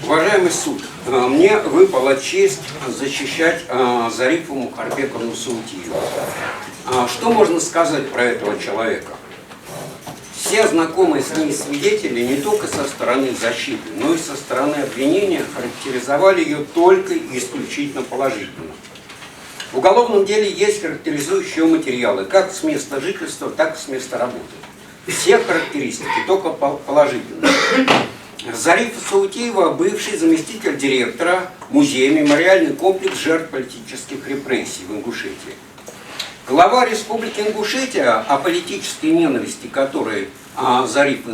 Уважаемый суд, мне выпала честь защищать Зарифу Мухарбековну Саутиеву. Что можно сказать про этого человека? Все знакомые с ней свидетели не только со стороны защиты, но и со стороны обвинения характеризовали ее только и исключительно положительно. В уголовном деле есть характеризующие материалы как с места жительства, так и с места работы. Все характеристики только положительные. Зарифа Саутиева – бывший заместитель директора музея «Мемориальный комплекс жертв политических репрессий» в Ингушетии. Глава Республики Ингушетия о политической ненависти, которой Зарифа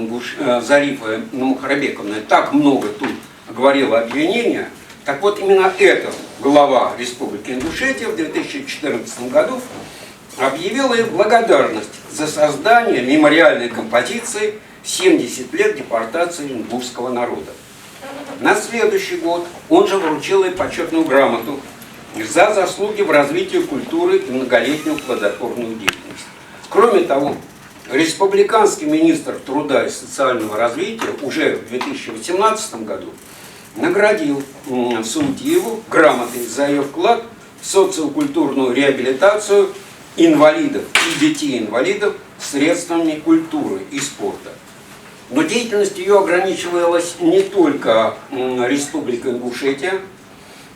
Мухарбековна так много тут говорила обвинения, так вот именно этот глава Республики Ингушетия в 2014 году объявила ей благодарность за создание мемориальной композиции 70 лет депортации ингушского народа. На следующий год он же вручил ей почетную грамоту за заслуги в развитии культуры и многолетнюю плодотворную деятельность. Кроме того, республиканский министр труда и социального развития уже в 2018 году наградил Саутиеву грамотой за ее вклад в социокультурную реабилитацию инвалидов и детей-инвалидов средствами культуры и спорта. Но деятельность ее ограничивалась не только Республикой Ингушетия.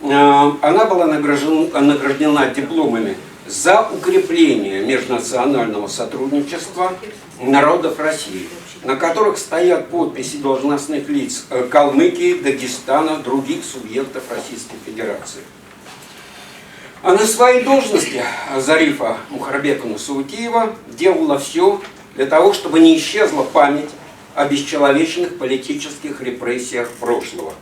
Она была награждена дипломами за укрепление межнационального сотрудничества народов России, на которых стоят подписи должностных лиц Калмыкии, Дагестана, других субъектов Российской Федерации. А на своей должности Зарифа Мухарбековна Саутиева делала все для того, чтобы не исчезла память о бесчеловечных политических репрессиях прошлого,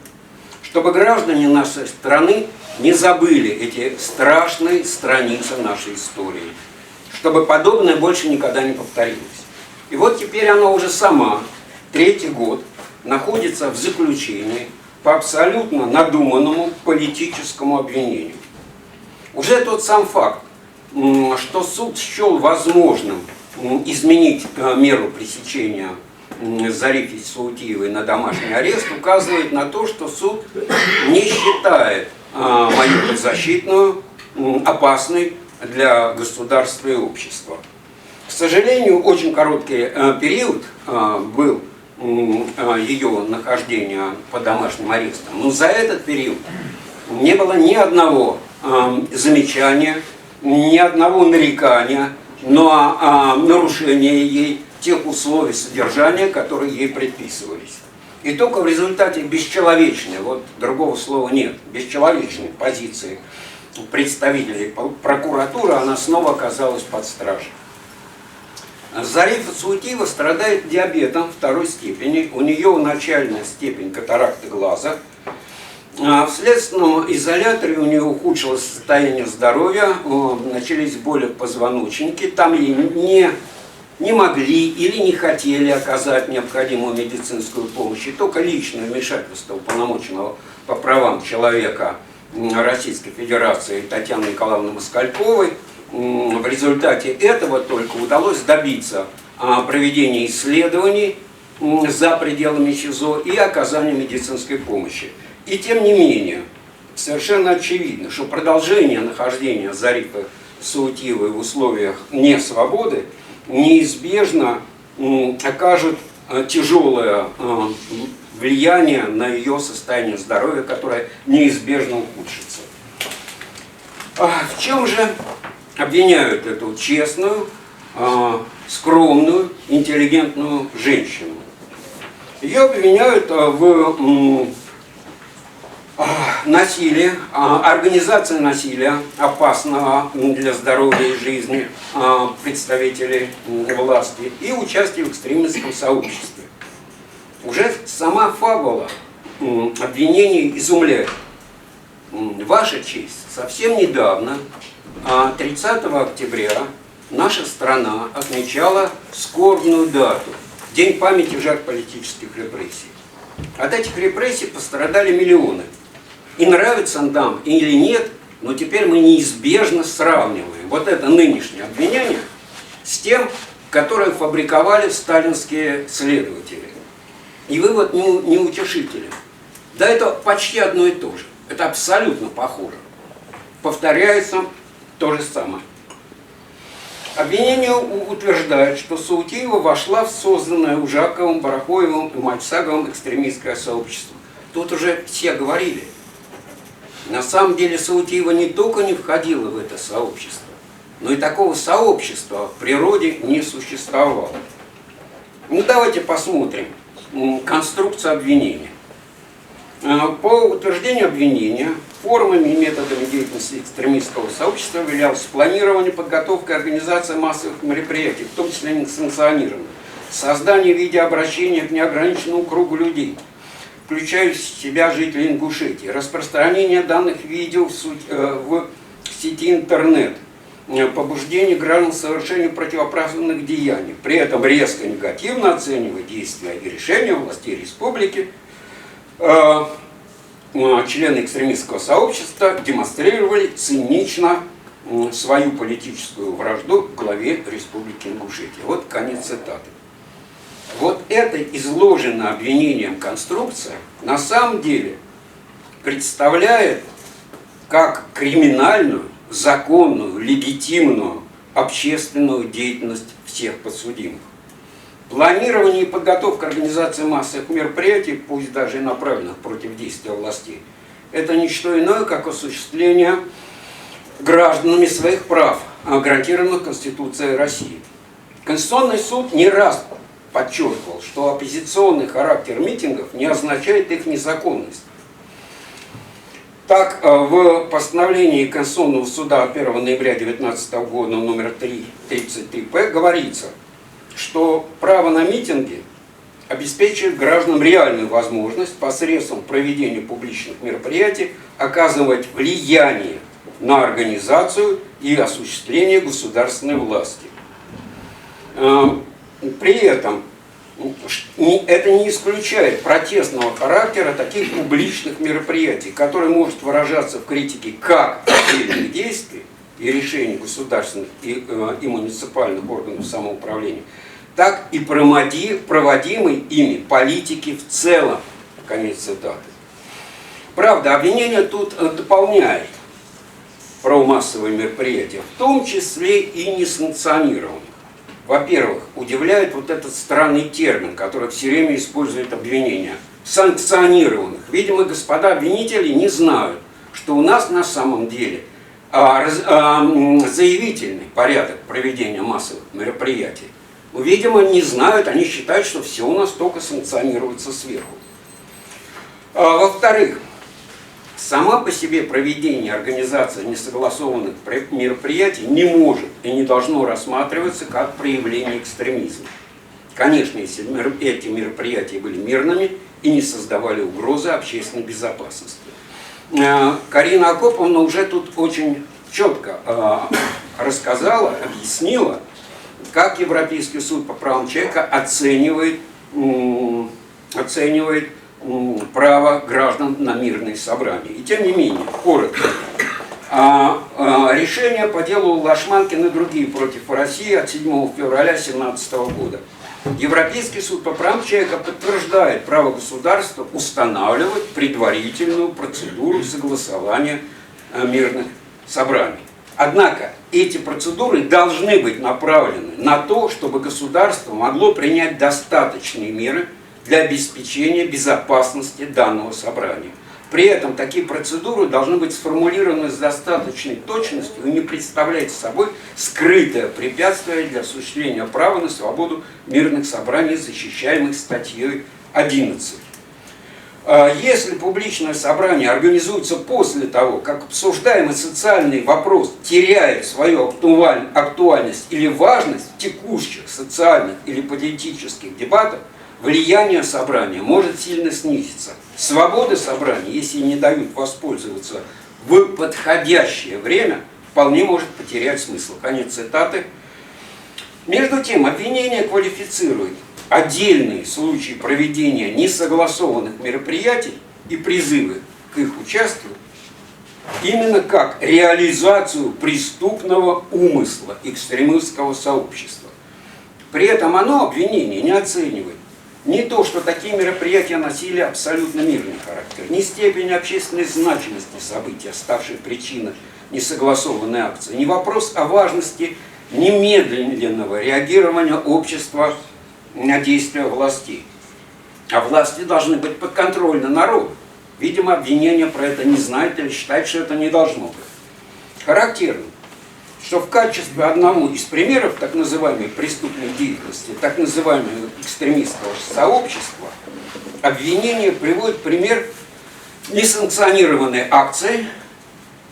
чтобы граждане нашей страны не забыли эти страшные страницы нашей истории, чтобы подобное больше никогда не повторилось. И вот теперь она уже сама, третий год, находится в заключении по абсолютно надуманному политическому обвинению. Уже тот сам факт, что суд счел возможным изменить меру пресечения Зарифе Саутиевой на домашний арест, указывает на то, что суд не считает мою подзащитную опасной для государства и общества. К сожалению, очень короткий период был ее нахождения под домашним арестом, но за этот период не было ни одного замечания, ни одного нарекания на нарушение ей тех условий содержания, которые ей предписывались. И только в результате бесчеловечной, вот другого слова нет, бесчеловечной позиции представителей прокуратуры она снова оказалась под стражей. Зарифа Саутиева страдает диабетом второй степени, у нее начальная степень катаракты глаза. В следственном изоляторе у нее ухудшилось состояние здоровья, начались боли в позвоночнике, там ей не могли или не хотели оказать необходимую медицинскую помощь, и только личное вмешательство уполномоченного по правам человека Российской Федерации Татьяны Николаевны Москальковой, в результате этого только удалось добиться проведения исследований за пределами СИЗО и оказания медицинской помощи. И тем не менее, совершенно очевидно, что продолжение нахождения Зарифы Саутиевой в условиях несвободы неизбежно окажет тяжелое влияние на ее состояние здоровья, которое неизбежно ухудшится. В чем же обвиняют эту честную, скромную, интеллигентную женщину? Ее обвиняют в насилие, организация насилия, опасного для здоровья и жизни представителей власти, и участие в экстремистском сообществе. Уже сама фабула обвинений изумляет. Ваша честь, совсем недавно, 30 октября, наша страна отмечала скорбную дату – День памяти жертв политических репрессий. От этих репрессий пострадали миллионы. И нравится нам или нет, но теперь мы неизбежно сравниваем вот это нынешнее обвинение с тем, которое фабриковали сталинские следователи. И вывод неутешителен. Да это почти одно и то же. Это абсолютно похоже. Повторяется то же самое. Обвинение утверждает, что Саутиева вошла в созданное Ужаковым, Барахоевым и Мальцаговым экстремистское сообщество. Тут уже все говорили. На самом деле Саутиева не только не входила в это сообщество, но и такого сообщества в природе не существовало. Ну давайте посмотрим конструкцию обвинения. По утверждению обвинения, формами и методами деятельности экстремистского сообщества являлось планирование, подготовка и организация массовых мероприятий, в том числе несанкционированных, создание видеообращения к неограниченному кругу людей, включающих в себя жителей Ингушетии, распространение данных видео в сети интернет, побуждение граждан к совершению противоправных деяний, при этом резко негативно оценивая действия и решения властей республики. Члены экстремистского сообщества демонстрировали цинично свою политическую вражду к главе Республики Ингушетия. Вот конец цитаты. Вот эта изложенная обвинением конструкция на самом деле представляет как криминальную, законную, легитимную общественную деятельность всех подсудимых. Планирование и подготовка организации массовых мероприятий, пусть даже и направленных против действия властей, это не что иное, как осуществление гражданами своих прав, гарантированных Конституцией России. Конституционный суд не раз подчеркивал, что оппозиционный характер митингов не означает их незаконность. Так, в постановлении Конституционного суда 1 ноября 2019 года номер 333-П говорится, что право на митинги обеспечивает гражданам реальную возможность посредством проведения публичных мероприятий оказывать влияние на организацию и осуществление государственной власти. При этом это не исключает протестного характера таких публичных мероприятий, которые может выражаться в критике как отдельных действий и решений государственных и муниципальных органов самоуправления, так и проводимой ими политики в целом. Конец цитаты. Правда, обвинение тут дополняет про массовые мероприятия, в том числе и несанкционированных. Во-первых, удивляет вот этот странный термин, который все время использует обвинение. Санкционированных. Видимо, господа обвинители не знают, что у нас на самом деле заявительный порядок проведения массовых мероприятий. Видимо, не знают, они считают, что все у нас только санкционируется сверху. Во-вторых, сама по себе проведение организации несогласованных мероприятий не может и не должно рассматриваться как проявление экстремизма. Конечно, если эти мероприятия были мирными и не создавали угрозы общественной безопасности. Карина Акоповна уже тут очень четко рассказала, объяснила, как Европейский суд по правам человека оценивает право граждан на мирные собрания. И тем не менее, коротко, решение по делу Лашманкина и другие против России от 7 февраля 2017 года. Европейский суд по правам человека подтверждает право государства устанавливать предварительную процедуру согласования мирных собраний. Однако эти процедуры должны быть направлены на то, чтобы государство могло принять достаточные меры для обеспечения безопасности данного собрания. При этом такие процедуры должны быть сформулированы с достаточной точностью и не представлять собой скрытое препятствие для осуществления права на свободу мирных собраний, защищаемых статьей 11. Если публичное собрание организуется после того, как обсуждаемый социальный вопрос теряет свою актуальность или важность в текущих социальных или политических дебатах, влияние собрания может сильно снизиться. Свобода собрания, если не дают воспользоваться в подходящее время, вполне может потерять смысл. Конец цитаты. Между тем, обвинение квалифицирует отдельные случаи проведения несогласованных мероприятий и призывы к их участию именно как реализацию преступного умысла экстремистского сообщества. При этом оно, обвинение, не оценивает Ни то, что такие мероприятия носили абсолютно мирный характер, ни степень общественной значимости события, ставшей причиной несогласованной акции, ни вопрос о важности немедленного реагирования общества на действия властей. А власти должны быть подконтрольны народу. Видимо, обвинение про это не знает или считает, что это не должно быть. Характерно, что в качестве одного из примеров так называемой преступной деятельности, так называемого экстремистского сообщества, обвинение приводит пример несанкционированной акции,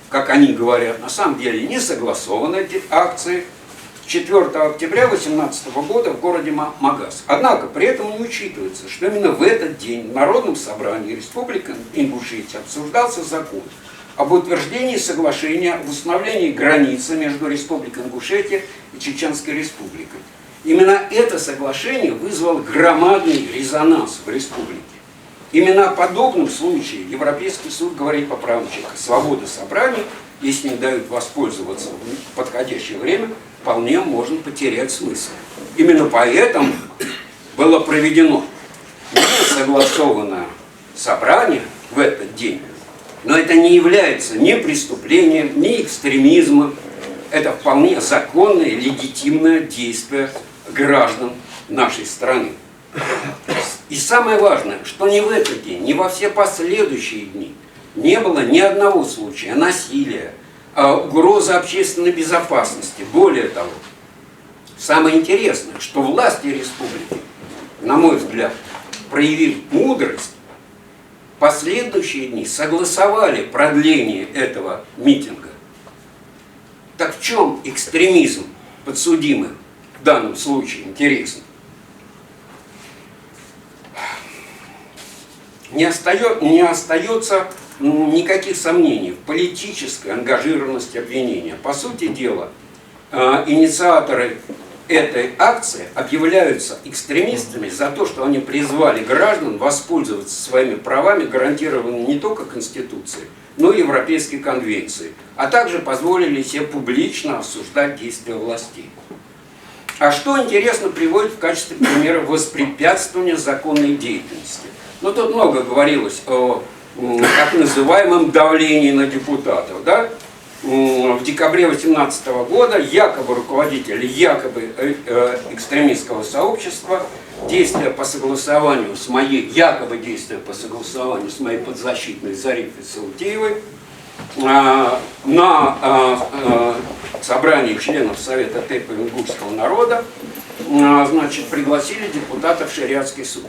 как они говорят, на самом деле не согласованной акции, 4 октября 2018 года в городе Магаз. Однако при этом не учитывается, что именно в этот день в Народном собрании Республики Ингушетия обсуждался закон об утверждении соглашения об установлении границы между Республикой Ингушетия и Чеченской Республикой. Именно это соглашение вызвало громадный резонанс в республике. Именно о подобном случае Европейский суд говорит по правам человека. Свобода собраний, если не дают воспользоваться в подходящее время, вполне можно потерять смысл. Именно поэтому было проведено несогласованное собрание в этот день. Но это не является ни преступлением, ни экстремизмом. Это вполне законное, легитимное действие граждан нашей страны. И самое важное, что ни в этот день, ни во все последующие дни не было ни одного случая насилия, угрозы общественной безопасности. Более того, самое интересное, что власти республики, на мой взгляд, проявили мудрость, последующие дни согласовали продление этого митинга. Так в чем экстремизм подсудимый в данном случае, интересно? Не остается никаких сомнений в политической ангажированности обвинения. По сути дела, инициаторы этой акции объявляются экстремистами за то, что они призвали граждан воспользоваться своими правами, гарантированными не только Конституцией, но и Европейской конвенцией, а также позволили себе публично осуждать действия властей. А что, интересно, приводит в качестве примера воспрепятствования законной деятельности? Ну, тут много говорилось о так называемом давлении на депутатов, да? В декабре 2018 года якобы руководители экстремистского сообщества действия по согласованию с моей подзащитной Зарифой Саутеевой на собрании членов Совета Тейпа ингушского народа значит, пригласили депутатов в шариатский суд.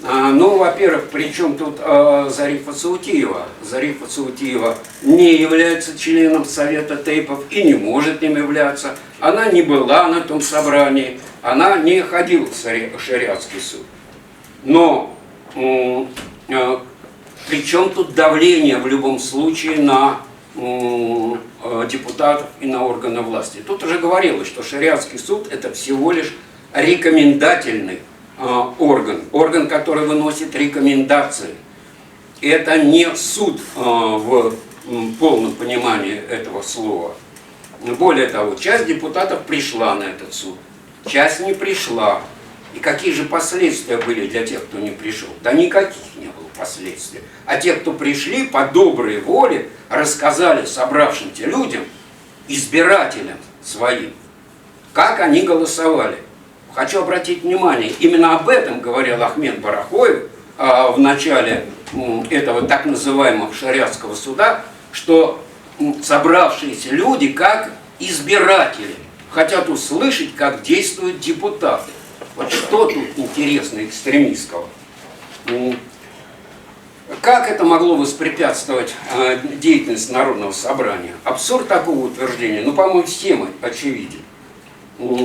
Ну, во-первых, при чем тут Зарифа Саутиева? Зарифа Саутиева не является членом Совета Тейпов и не может им являться. Она не была на том собрании, она не ходила в шариатский суд. Но при чем тут давление в любом случае на депутатов и на органы власти? Тут уже говорилось, что шариатский суд это всего лишь рекомендательный орган, который выносит рекомендации. Это не суд в полном понимании этого слова. Более того, часть депутатов пришла на этот суд, часть не пришла. И какие же последствия были для тех, кто не пришел? Да никаких не было последствий. А те, кто пришли, по доброй воле рассказали собравшимся людям, избирателям своим, как они голосовали. Хочу обратить внимание, именно об этом говорил Ахмед Барахоев в начале этого так называемого шариатского суда, что собравшиеся люди, как избиратели, хотят услышать, как действуют депутаты. Вот что тут интересно экстремистского? Как это могло воспрепятствовать деятельности Народного собрания? Абсурд такого утверждения, ну, по-моему, всем очевиден.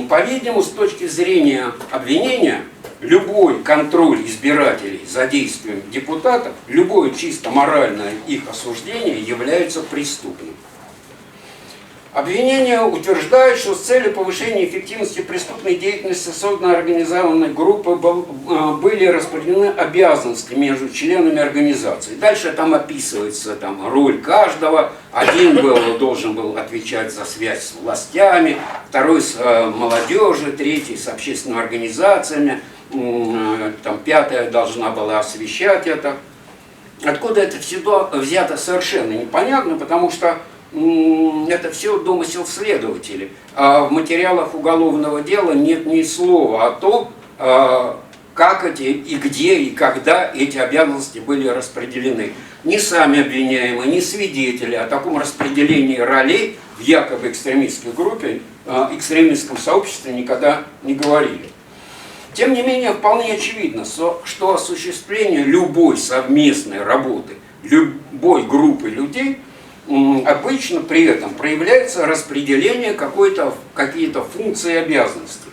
По-видимому, с точки зрения обвинения, любой контроль избирателей за действием депутатов, любое чисто моральное их осуждение является преступным. Обвинение утверждает, что с целью повышения эффективности преступной деятельности созданной организованной группы были распределены обязанности между членами организации. Дальше там описывается роль каждого. Один должен был отвечать за связь с властями, второй с молодежью, третий с общественными организациями, там 5-я должна была освещать это. Откуда это все взято, совершенно непонятно, потому что это все домысел следователей. А в материалах уголовного дела нет ни слова о том, как эти и где и когда эти обязанности были распределены. Ни сами обвиняемые, ни свидетели о таком распределении ролей в якобы экстремистской группе, экстремистском сообществе никогда не говорили. Тем не менее, вполне очевидно, что осуществление любой совместной работы, любой группы людей обычно при этом проявляется распределение какие-то функции и обязанности.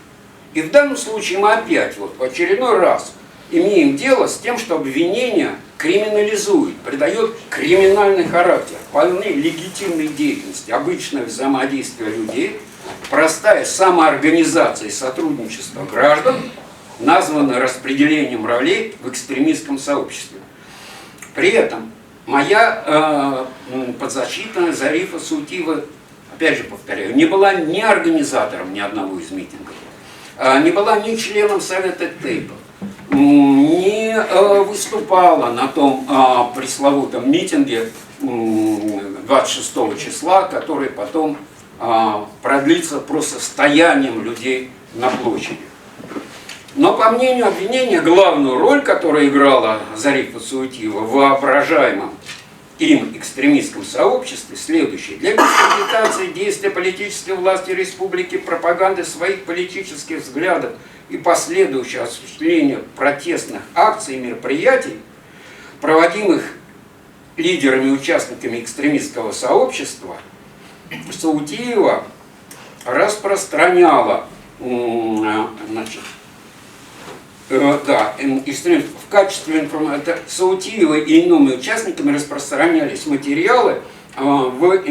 И в данном случае мы опять в очередной раз имеем дело с тем, что обвинение криминализует, придает криминальный характер вполне легитимной деятельности, обычное взаимодействие людей, простая самоорганизация и сотрудничество граждан, названо распределением ролей в экстремистском сообществе. При этом моя подзащитная Зарифа Саутиева, опять же повторяю, не была ни организатором ни одного из митингов, не была ни членом Совета Тейпов, не выступала на том пресловутом митинге 26 числа, который потом продлится просто стоянием людей на площади. Но по мнению обвинения, главную роль, которую играла Зарифа Саутиева в воображаемом им экстремистском сообществе, следующее. Для дискредитации действия политической власти республики, пропаганды своих политических взглядов и последующего осуществления протестных акций и мероприятий, проводимых лидерами и участниками экстремистского сообщества, Саутиева распространяла в качестве информации Саутиева и иными участниками распространялись материалы в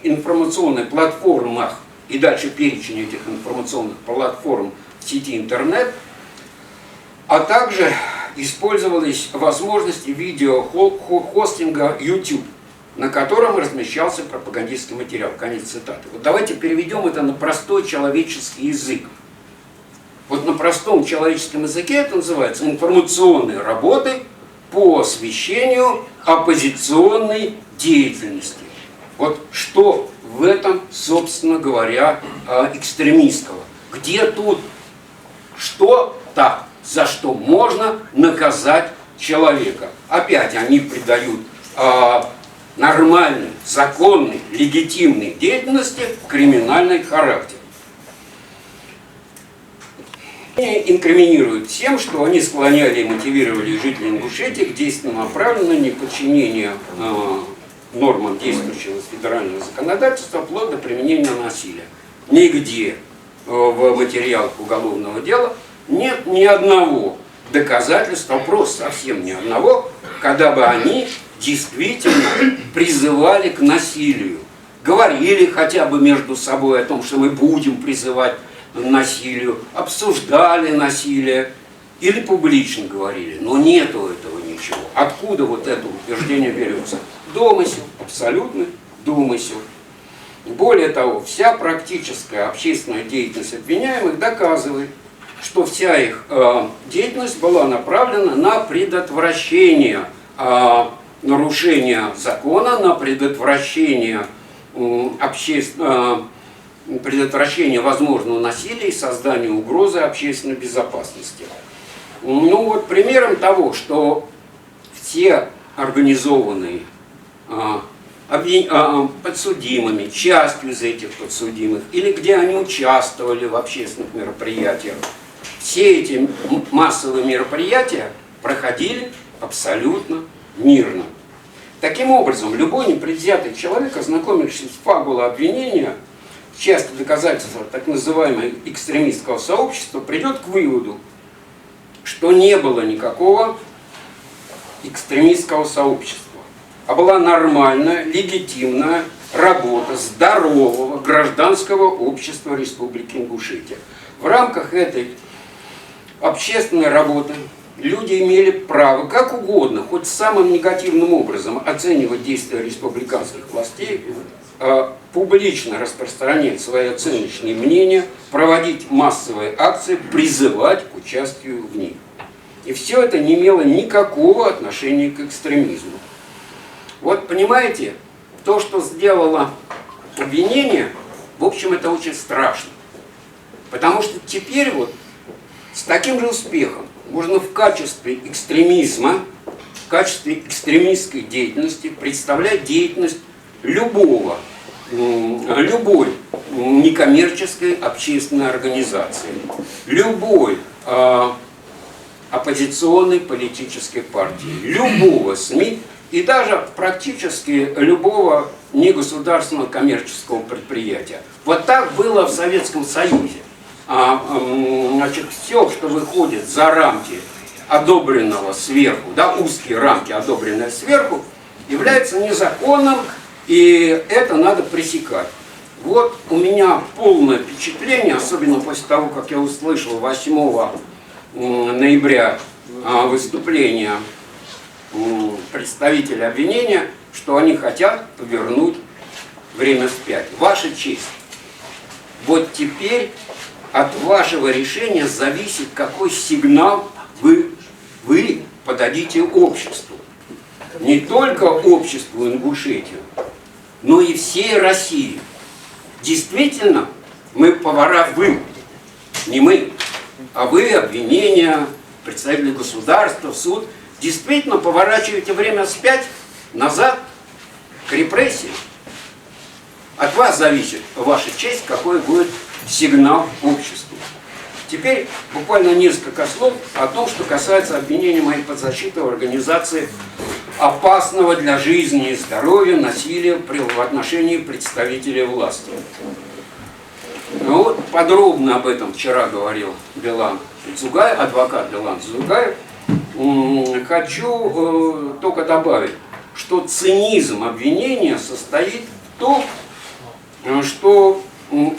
информационных платформах, и дальше перечень этих информационных платформ в сети интернет, а также использовались возможности видеохостинга YouTube, на котором размещался пропагандистский материал. Конец цитаты. Вот давайте переведем это на простой человеческий язык. Вот на простом человеческом языке это называется информационные работы по освещению оппозиционной деятельности. Вот что в этом, собственно говоря, экстремистского? Где тут что-то, за что можно наказать человека? Опять они придают нормальной, законной, легитимной деятельности криминальный характер. Инкриминируют тем, что они склоняли и мотивировали жителей Ингушетии к действиям, направленным на неподчинение нормам действующего федерального законодательства, вплоть до применения насилия. Нигде в материалах уголовного дела нет ни одного доказательства, просто совсем ни одного, когда бы они действительно призывали к насилию. Говорили хотя бы между собой о том, что мы будем призывать насилию, обсуждали насилие или публично говорили, но нету этого ничего. Откуда вот это утверждение берется? Домысел, абсолютный домысел. Более того, вся практическая общественная деятельность обвиняемых доказывает, что вся их деятельность была направлена на предотвращение нарушения закона, на предотвращение предотвращение возможного насилия и создания угрозы общественной безопасности. Ну вот примером того, что все организованные подсудимыми, частью из этих подсудимых, или где они участвовали в общественных мероприятиях, все эти массовые мероприятия проходили абсолютно мирно. Таким образом, любой непредвзятый человек, ознакомившись с фабулой обвинения, в части доказательства так называемого экстремистского сообщества, придет к выводу, что не было никакого экстремистского сообщества, а была нормальная, легитимная работа здорового гражданского общества Республики Ингушетия. В рамках этой общественной работы люди имели право как угодно, хоть самым негативным образом оценивать действия республиканских властей, публично распространять свои оценочные мнения, проводить массовые акции, призывать к участию в них. И все это не имело никакого отношения к экстремизму. Вот понимаете, то, что сделало обвинение, в общем, это очень страшно. Потому что теперь вот с таким же успехом можно в качестве экстремизма, в качестве экстремистской деятельности представлять деятельность любой некоммерческой общественной организации, любой оппозиционной политической партии, любого СМИ и даже практически любого негосударственного коммерческого предприятия. Вот так было в Советском Союзе. Значит, все, что выходит за рамки одобренного сверху, да, узкие рамки, одобренные сверху, является незаконным, и это надо пресекать. Вот у меня полное впечатление, особенно после того, как я услышал 8 ноября выступление представителей обвинения, что они хотят повернуть время вспять. Ваша честь, вот теперь от вашего решения зависит, какой сигнал вы подадите обществу. Не только обществу Ингушетии, но и всей России. Действительно, мы повара, вы, не мы, а вы, обвинения, представители государства, суд, действительно поворачиваете время вспять, назад, к репрессиям. От вас зависит, ваша честь, какой будет сигнал обществу. Теперь буквально несколько слов о том, что касается обвинения моей подзащиты в организации опасного для жизни и здоровья насилия в отношении представителей власти. Ну, вот подробно об этом вчера говорил адвокат Белан Цугаев. Хочу только добавить, что цинизм обвинения состоит в том, что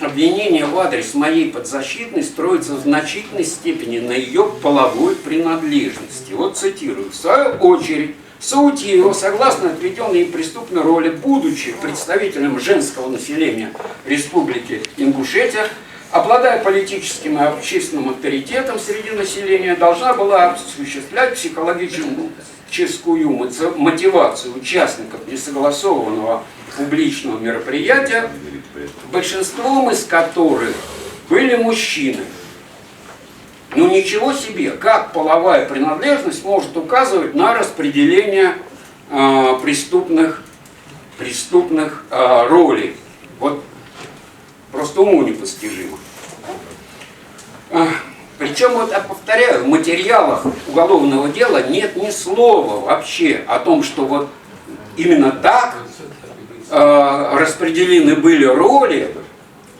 обвинение в адрес моей подзащитной строится в значительной степени на ее половой принадлежности. Вот цитирую. В свою очередь, Саутьева, согласно отведенной им преступной роли, будучи представителем женского населения Республики Ингушетия, обладая политическим и общественным авторитетом среди населения, должна была осуществлять психологическую мотивацию участников несогласованного публичного мероприятия, большинством из которых были мужчины. Ну ничего себе, как половая принадлежность может указывать на распределение преступных ролей. Вот просто уму непостижимо. Причем, вот я повторяю, в материалах уголовного дела нет ни слова вообще о том, что вот именно так распределены были роли,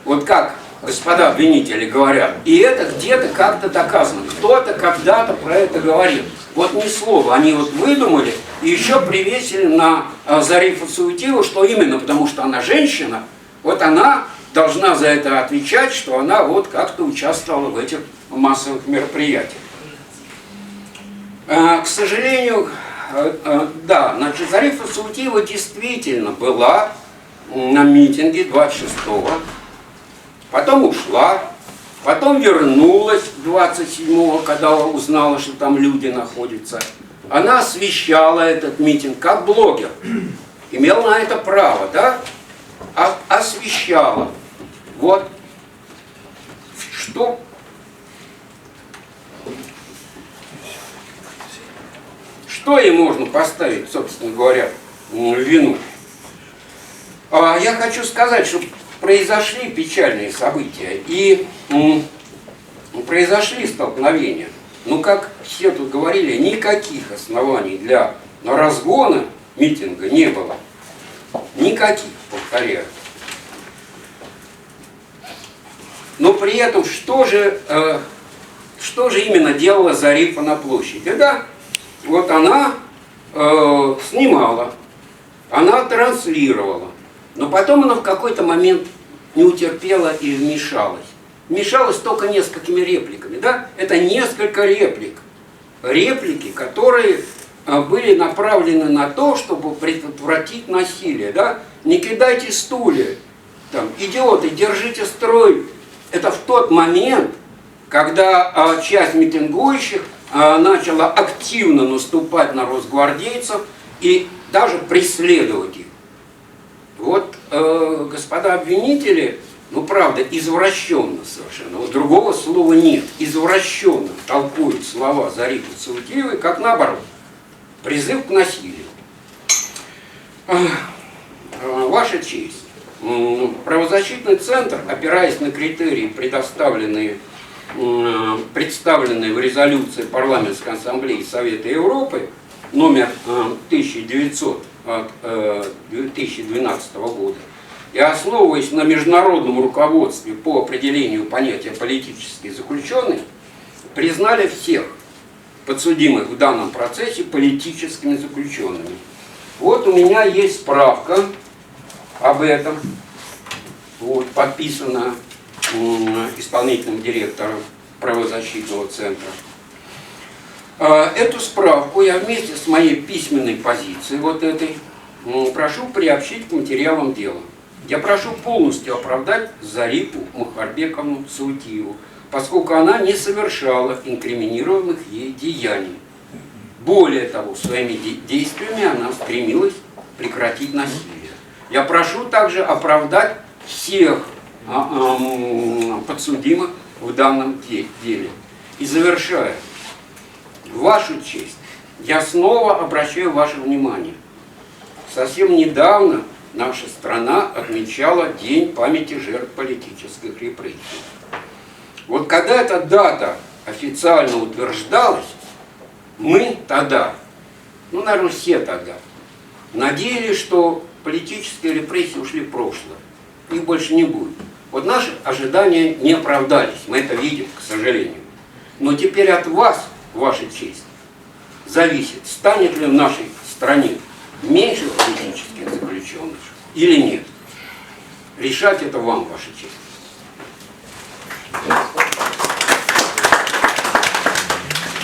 вот как господа обвинители говорят, и это где-то как-то доказано. Кто-то когда-то про это говорил. Вот ни слова. Они вот выдумали и еще привесили на Зарифу Саутьеву, что именно потому, что она женщина, вот она должна за это отвечать, что она вот как-то участвовала в этих массовых мероприятиях. К сожалению, да, значит, Зарифа Саутьева действительно была на митинге 26-го, потом ушла, потом вернулась 27-го, когда узнала, что там люди находятся. Она освещала этот митинг как блогер. Имела на это право, да? Освещала. Вот. Что ей можно поставить, собственно говоря, в вину? Я хочу сказать, что произошли печальные события, и произошли столкновения. Но, как все тут говорили, никаких оснований для разгона митинга не было. Никаких, повторяю. Но при этом, что же именно делала Зарифа на площади? Да, вот она снимала, она транслировала. Но потом она в какой-то момент не утерпела и вмешалась. Вмешалась только несколькими репликами, да? Это несколько реплик. реплики, которые были направлены на то, чтобы предотвратить насилие. Да? Не кидайте стулья, там, идиоты, держите строй. Это в тот момент, когда часть митингующих начала активно наступать на росгвардейцев и даже преследовать их. Вот, господа обвинители, ну правда, извращенно совершенно, вот другого слова нет, извращенно толкуют слова Зарипы Саутиевой, как наоборот, призыв к насилию. Ваша честь, правозащитный центр, опираясь на критерии, представленные в резолюции Парламентской ассамблеи Совета Европы номер 1900 от 2012 года, и основываясь на международном руководстве по определению понятия политический заключенный, признали всех подсудимых в данном процессе политическими заключенными. Вот у меня есть справка об этом, вот, подписана исполнительным директором правозащитного центра. Эту справку я вместе с моей письменной позицией, вот этой, прошу приобщить к материалам дела. Я прошу полностью оправдать Зарипу Мухарбековну Саутиеву, поскольку она не совершала инкриминируемых ей деяний. Более того, своими действиями она стремилась прекратить насилие. Я прошу также оправдать всех подсудимых в данном деле. И завершая, вашу честь, я снова обращаю ваше внимание. Совсем недавно наша страна отмечала День памяти жертв политических репрессий. Вот когда эта дата официально утверждалась, мы тогда, ну, наверное, все тогда, надеялись, что политические репрессии ушли в прошлое. Их больше не будет. Вот наши ожидания не оправдались, мы это видим, к сожалению. Но теперь от вас, ваша честь, зависит, станет ли в нашей стране меньше политических заключенных или нет. Решать это вам, ваша честь.